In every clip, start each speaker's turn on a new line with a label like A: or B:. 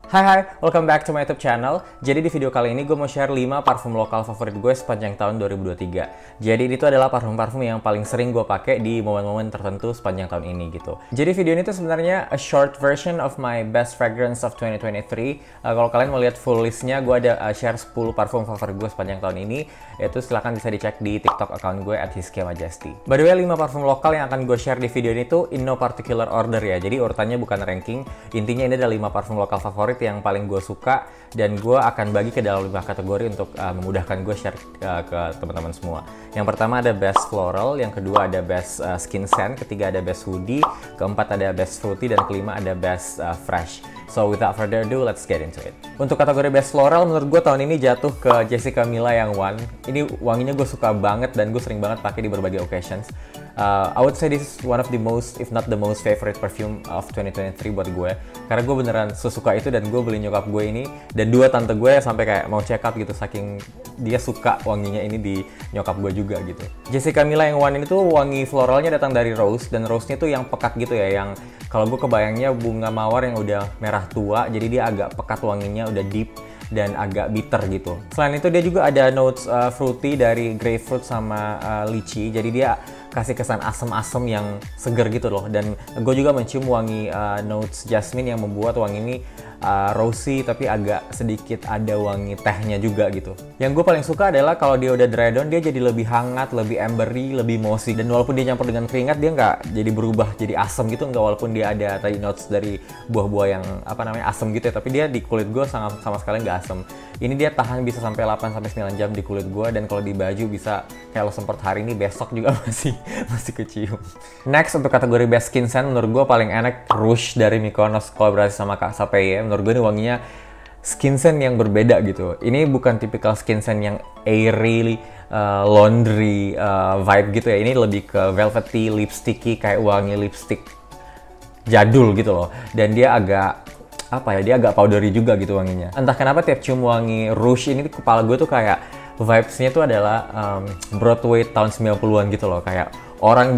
A: Hai, welcome back to my YouTube channel. Jadi di video kali ini gue mau share 5 parfum lokal favorit gue sepanjang tahun 2023. Jadi itu adalah parfum-parfum yang paling sering gue pakai di momen-momen tertentu sepanjang tahun ini gitu. Jadi video ini tuh sebenarnya a short version of my best fragrance of 2023. Kalau kalian mau lihat full listnya, gue ada share 10 parfum favorit gue sepanjang tahun ini. Itu silahkan bisa dicek di TikTok account gue @hizkyamajesty. By the way, 5 parfum lokal yang akan gue share di video ini tuh in no particular order ya. Jadi urutannya bukan ranking. Intinya ini adalah 5 parfum lokal favorit yang paling gue suka dan gue akan bagi ke dalam 5 kategori untuk memudahkan gue share ke teman-teman semua. Yang pertama ada best floral, yang kedua ada best skin scent, ketiga ada best woody, keempat ada best fruity, dan kelima ada best fresh. So without further ado, let's get into it. Untuk kategori best floral, menurut gue tahun ini jatuh ke Jessica Mila yang One. Ini wanginya gue suka banget dan gue sering banget pakai di berbagai occasions. I would say this is one of the most, if not the most favorite perfume of 2023 buat gue. Karena gue beneran sesuka itu dan gue beli nyokap gue ini. Dan dua tante gue sampai kayak mau check up gitu, saking dia suka wanginya ini di nyokap gue juga gitu. Jessica Mila yang One ini tuh wangi floralnya datang dari rose. Dan rose-nya tuh yang pekat gitu ya, yang kalau gue kebayangnya bunga mawar yang udah merah tua. Jadi dia agak pekat wanginya, udah deep dan agak bitter gitu. Selain itu dia juga ada notes fruity dari grapefruit sama lychee. Jadi dia kasih kesan asem-asem yang seger gitu loh. Dan gue juga mencium wangi notes jasmine yang membuat wangi ini rosy tapi agak sedikit ada wangi tehnya juga gitu. Yang gue paling suka adalah kalau dia udah dry down, dia jadi lebih hangat, lebih ambery, lebih mossy. Dan walaupun dia nyampur dengan keringat, dia nggak jadi berubah jadi asem gitu, nggak, walaupun dia ada tadi notes dari buah-buah yang asem gitu ya, tapi dia di kulit gue sama sekali nggak asem. Ini dia tahan bisa sampai 8-9 jam di kulit gue, dan kalau di baju bisa kayak lo semprot hari ini, besok juga masih kecium. Next, untuk kategori best skin scent, menurut gue paling enak Rouge dari Mykonos kolaborasi sama Kak Sapeye. Menurut gue ini wanginya skin scent yang berbeda gitu. Ini bukan tipikal skin scent yang airy, laundry vibe gitu ya. Ini lebih ke velvety, lipsticky, kayak wangi lipstick jadul gitu loh. Dan dia agak dia agak powdery juga gitu wanginya. Entah kenapa tiap cium wangi Rouge ini kepala gue tuh kayak vibes-nya tuh adalah Broadway tahun 90-an gitu loh. Kayak orang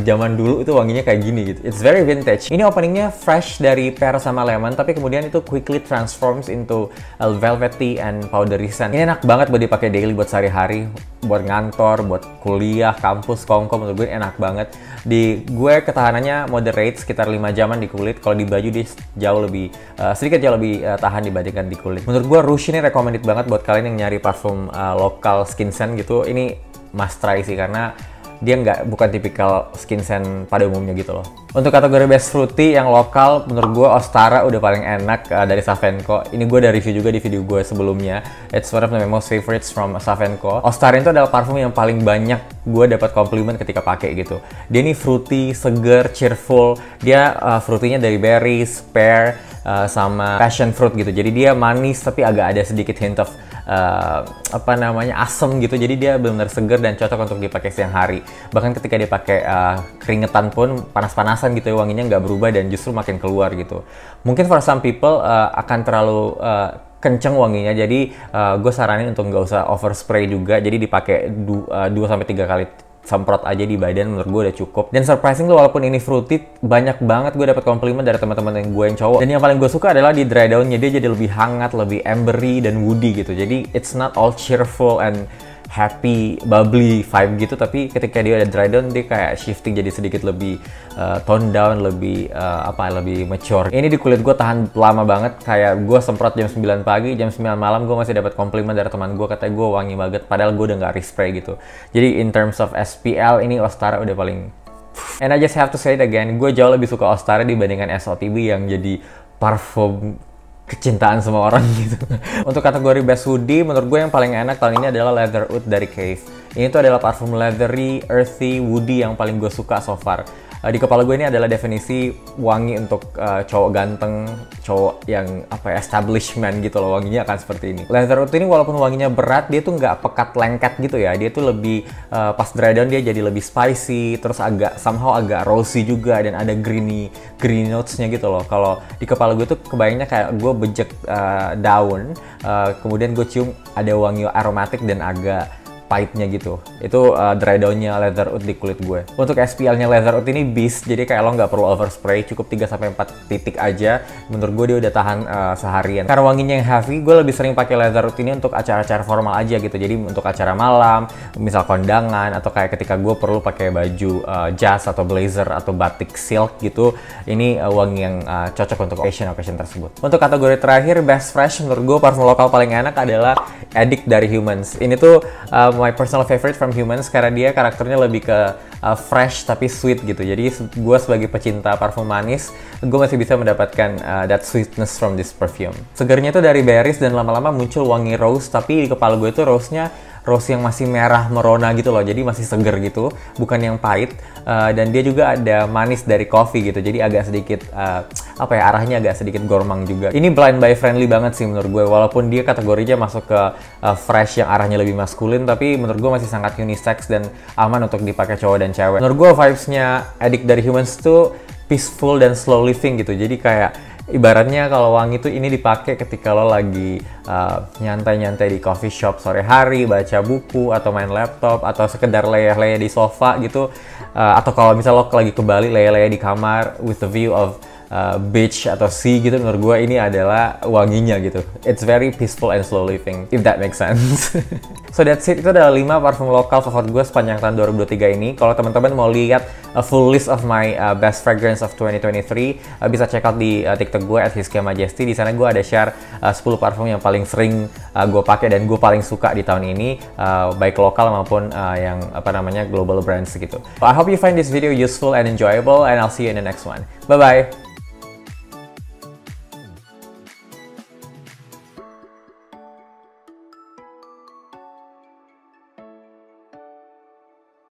A: zaman dulu itu wanginya kayak gini gitu. It's very vintage. Ini openingnya fresh dari pear sama lemon, tapi kemudian itu quickly transforms into a velvety and powdery scent. Ini enak banget buat dipakai daily, buat sehari-hari, buat ngantor, buat kuliah, kampus, kongko. Menurut gue enak banget. Di gue ketahanannya moderate, sekitar 5 jaman di kulit. Kalau di baju dia sedikit jauh lebih tahan dibandingkan di kulit. Menurut gue Rouge ini recommended banget buat kalian yang nyari parfum lokal skin scent gitu. Ini must try sih, karena dia bukan tipikal skin scent pada umumnya gitu loh. Untuk kategori best fruity yang lokal, menurut gue Ostara udah paling enak dari Savenko. Ini gue udah review juga di video gue sebelumnya. It's one of my most favorites from Savenko. Ostara itu adalah parfum yang paling banyak gue dapat komplimen ketika pakai gitu. Dia ini fruity, seger, cheerful. Dia fruitynya dari berries, pear, sama passion fruit gitu. Jadi dia manis tapi agak ada sedikit hint of asem gitu. Jadi dia benar-benar seger dan cocok untuk dipakai siang hari. Bahkan ketika dipakai keringetan pun panas-panasan gitu ya, wanginya nggak berubah dan justru makin keluar gitu. Mungkin for some people akan terlalu kenceng wanginya, jadi gue saranin untuk nggak usah overspray juga. Jadi dipakai 2-3 kali semprot aja di badan, menurut gue udah cukup. Dan surprisingly, walaupun ini fruity, banyak banget gue dapat komplimen dari teman-teman yang gue yang cowok. Dan yang paling gue suka adalah di dry down-nya dia jadi lebih hangat, lebih ambery dan woody gitu. Jadi it's not all cheerful and happy, bubbly vibe gitu, tapi ketika dia ada dry down, dia kayak shifting jadi sedikit lebih tone down, lebih lebih mature. Ini di kulit gue tahan lama banget, kayak gue semprot jam 9 pagi, jam 9 malam gue masih dapat komplimen dari teman gue, katanya gue wangi banget, padahal gue udah nggak respray gitu. Jadi in terms of SPL, ini Ostara udah paling. And I just have to say it again, gue jauh lebih suka Ostara dibandingkan SOTB yang jadi parfum kecintaan semua orang gitu. Untuk kategori best woody, menurut gue yang paling enak tahun ini adalah Leatherwood dari Cave. Ini tuh adalah parfum leathery, earthy, woody yang paling gue suka so far. Di kepala gue ini adalah definisi wangi untuk cowok ganteng, cowok yang establishment gitu loh, wanginya akan seperti ini. Leatherwood ini walaupun wanginya berat, dia tuh nggak pekat lengket gitu ya. Dia tuh lebih pas dry down dia jadi lebih spicy, terus somehow agak rosy juga, dan ada green notes-nya gitu loh. Kalau di kepala gue tuh kebayangnya kayak gue bejek daun, kemudian gue cium ada wangi aromatik dan agak pahitnya gitu. Itu dry down-nya Leatherwood di kulit gue. Untuk SPL-nya Leatherwood ini beast, jadi kayak lo nggak perlu overspray, cukup 3-4 titik aja. Menurut gue dia udah tahan seharian. Karena wanginya yang heavy, gue lebih sering pakai Leatherwood ini untuk acara-acara formal aja gitu. Jadi untuk acara malam, misal kondangan, atau kayak ketika gue perlu pakai baju jas atau blazer atau batik silk gitu, ini wangi yang cocok untuk occasion tersebut. Untuk kategori terakhir, best fresh, menurut gue parfum lokal paling enak adalah Addict dari Humans. Ini tuh my personal favorite from Humans karena dia karakternya lebih ke fresh tapi sweet gitu. Jadi gue sebagai pecinta parfum manis, gue masih bisa mendapatkan that sweetness from this perfume. Segernya tuh dari berries dan lama-lama muncul wangi rose, tapi di kepala gue tuh rose-nya rose yang masih merah merona gitu loh, jadi masih seger gitu, bukan yang pahit. Dan dia juga ada manis dari coffee gitu, jadi agak sedikit arahnya agak sedikit gormang juga. Ini blind buy friendly banget sih menurut gue, walaupun dia kategorinya masuk ke fresh yang arahnya lebih maskulin, tapi menurut gue masih sangat unisex dan aman untuk dipakai cowok dan cewek. Menurut gue vibes-nya Addict dari Humans tuh peaceful dan slow living gitu, jadi kayak ibaratnya kalau wangi tuh ini dipakai ketika lo lagi nyantai-nyantai di coffee shop sore hari, baca buku, atau main laptop, atau sekedar leyeh-leyeh di sofa gitu. Atau kalau misalnya lo lagi ke Bali, leyeh-leyeh di kamar with the view of beach atau sea gitu, menurut gue ini adalah wanginya gitu. It's very peaceful and slow living, if that makes sense. So that's it, itu adalah 5 parfum lokal favorit gue sepanjang tahun 2023 ini. Kalau teman-teman mau lihat a full list of my best fragrance of 2023, bisa check out di TikTok gue @hizkyamajesty. Di sana gue ada share 10 parfum yang paling sering gue pakai dan gue paling suka di tahun ini, baik lokal maupun yang global brands gitu. So, I hope you find this video useful and enjoyable, and I'll see you in the next one. Bye bye.